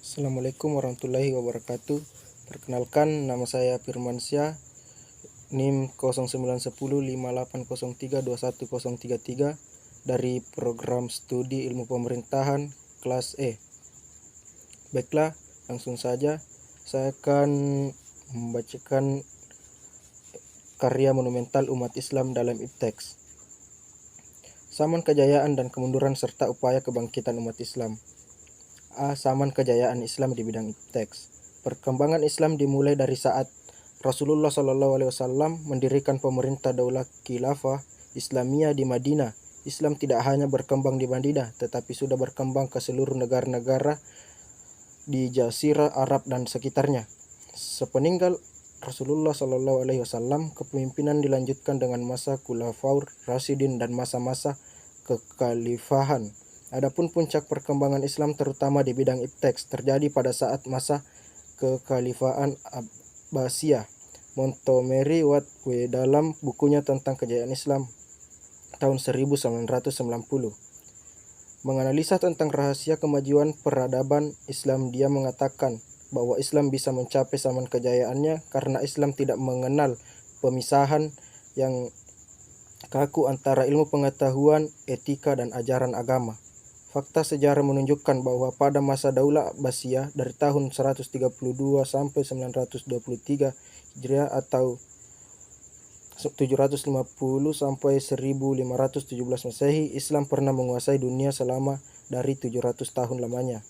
Assalamualaikum warahmatullahi wabarakatuh. Perkenalkan, nama saya Firmansyah, NIM 091058032133 dari program studi ilmu pemerintahan kelas E. Baiklah, langsung saja saya akan membacakan karya monumental umat Islam dalam IPTEX. Zaman kejayaan dan kemunduran serta upaya kebangkitan umat Islam. Zaman kejayaan Islam di bidang teks. Perkembangan Islam dimulai dari saat Rasulullah SAW mendirikan pemerintah Daulah Khilafah Islamiyah di Madinah. Islam tidak hanya berkembang di Madinah, tetapi sudah berkembang ke seluruh negara-negara di Jazirah Arab dan sekitarnya. Sepeninggal Rasulullah SAW, kepemimpinan dilanjutkan dengan masa Khulafaur Rasyidin dan masa-masa kekhalifahan. Adapun puncak perkembangan Islam terutama di bidang ipteks terjadi pada saat masa kekhalifahan Abbasiyah. Montgomery Watt dalam bukunya tentang kejayaan Islam tahun 1990 menganalisa tentang rahasia kemajuan peradaban Islam. Dia mengatakan bahwa Islam bisa mencapai zaman kejayaannya karena Islam tidak mengenal pemisahan yang kaku antara ilmu pengetahuan, etika, dan ajaran agama. Fakta sejarah menunjukkan bahwa pada masa Daulah Abbasiyah dari tahun 132 sampai 923 Hijriah atau 750 sampai 1517 Masehi, Islam pernah menguasai dunia selama dari 700 tahun lamanya.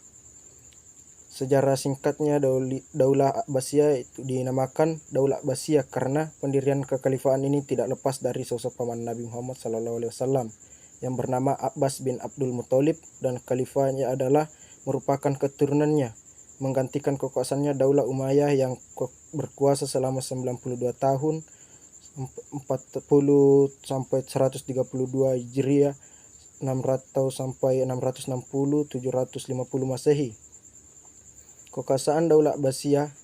Sejarah singkatnya Daulah Abbasiyah itu dinamakan Daulah Abbasiyah karena pendirian kekhalifahan ini tidak lepas dari sosok paman Nabi Muhammad SAW yang bernama Abbas bin Abdul Muthalib, dan khalifahnya adalah merupakan keturunannya, menggantikan kekuasaannya Daulah Umayyah yang berkuasa selama 92 tahun 40 sampai 132 Hijriah, 600 sampai 660 750 Masehi. Kekuasaan Daulah Abbasiyah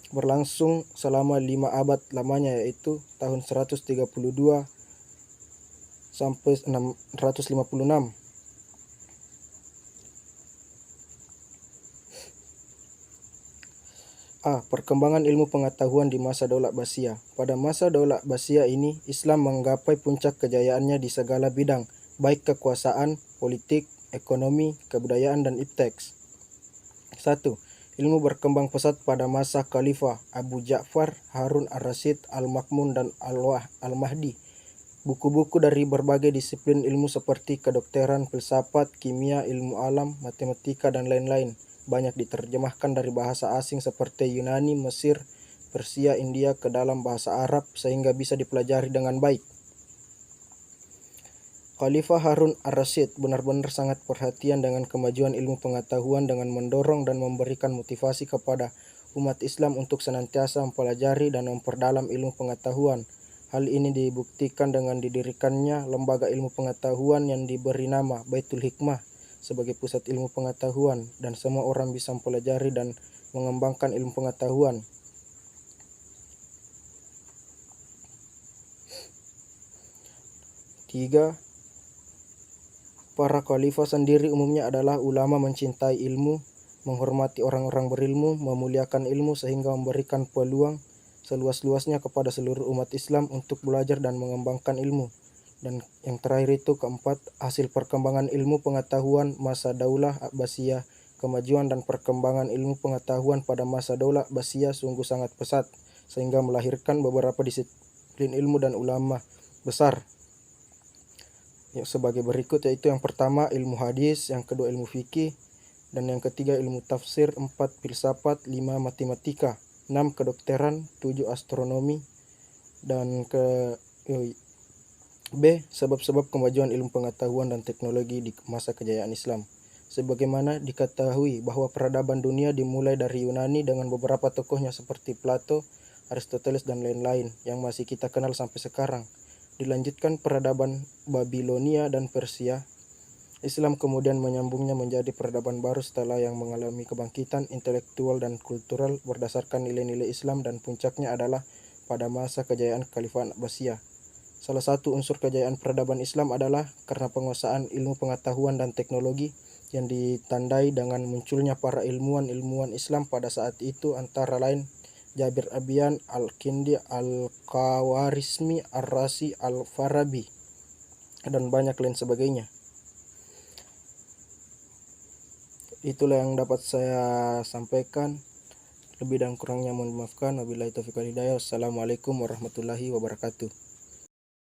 berlangsung selama 5 abad lamanya, yaitu tahun 132 sampai 656. Perkembangan ilmu pengetahuan di masa Daulah Abbasiyah. Pada masa Daulah Abbasiyah ini, Islam menggapai puncak kejayaannya di segala bidang, baik kekuasaan, politik, ekonomi, kebudayaan, dan ipteks. 1. Ilmu berkembang pesat pada masa Khalifah Abu Ja'far, Harun ar-Rasyid, Al-Ma'mun, dan Al-Mahdi. Buku-buku dari berbagai disiplin ilmu seperti kedokteran, filsafat, kimia, ilmu alam, matematika, dan lain-lain banyak diterjemahkan dari bahasa asing seperti Yunani, Mesir, Persia, India ke dalam bahasa Arab sehingga bisa dipelajari dengan baik. Khalifah Harun ar-Rasyid benar-benar sangat perhatian dengan kemajuan ilmu pengetahuan dengan mendorong dan memberikan motivasi kepada umat Islam untuk senantiasa mempelajari dan memperdalam ilmu pengetahuan. Hal ini dibuktikan dengan didirikannya lembaga ilmu pengetahuan yang diberi nama Baitul Hikmah sebagai pusat ilmu pengetahuan, dan semua orang bisa mempelajari dan mengembangkan ilmu pengetahuan. 3. Para khalifah sendiri umumnya adalah ulama mencintai ilmu, menghormati orang-orang berilmu, memuliakan ilmu sehingga memberikan peluang seluas-luasnya kepada seluruh umat Islam untuk belajar dan mengembangkan ilmu. Dan yang terakhir itu, keempat, hasil perkembangan ilmu pengetahuan masa Daulah Abbasiyah. Kemajuan dan perkembangan ilmu pengetahuan pada masa Daulah Abbasiyah sungguh sangat pesat sehingga melahirkan beberapa disiplin ilmu dan ulama besar sebagai berikut, yaitu yang pertama ilmu hadis, yang kedua ilmu fikih, dan yang ketiga ilmu tafsir, 4 filsafat, 5 matematika, 6 kedokteran, 7 astronomi, dan sebab-sebab kemajuan ilmu pengetahuan dan teknologi di masa kejayaan Islam. Sebagaimana diketahui bahwa peradaban dunia dimulai dari Yunani dengan beberapa tokohnya seperti Plato, Aristoteles, dan lain-lain yang masih kita kenal sampai sekarang. Dilanjutkan peradaban Babilonia dan Persia. Islam kemudian menyambungnya menjadi peradaban baru setelah yang mengalami kebangkitan intelektual dan kultural berdasarkan nilai-nilai Islam, dan puncaknya adalah pada masa kejayaan Khalifah Abbasiyah. Salah satu unsur kejayaan peradaban Islam adalah karena penguasaan ilmu pengetahuan dan teknologi yang ditandai dengan munculnya para ilmuwan Islam pada saat itu, antara lain Jabir Abian, Al-Kindi, Al-Khawarizmi, Ar-Razi, Al-Farabi, dan banyak lain sebagainya. Itulah yang dapat saya sampaikan. Lebih dan kurangnya mohon dimaafkan. Wabillahi taufiq wal hidayah. Wassalamualaikum warahmatullahi wabarakatuh.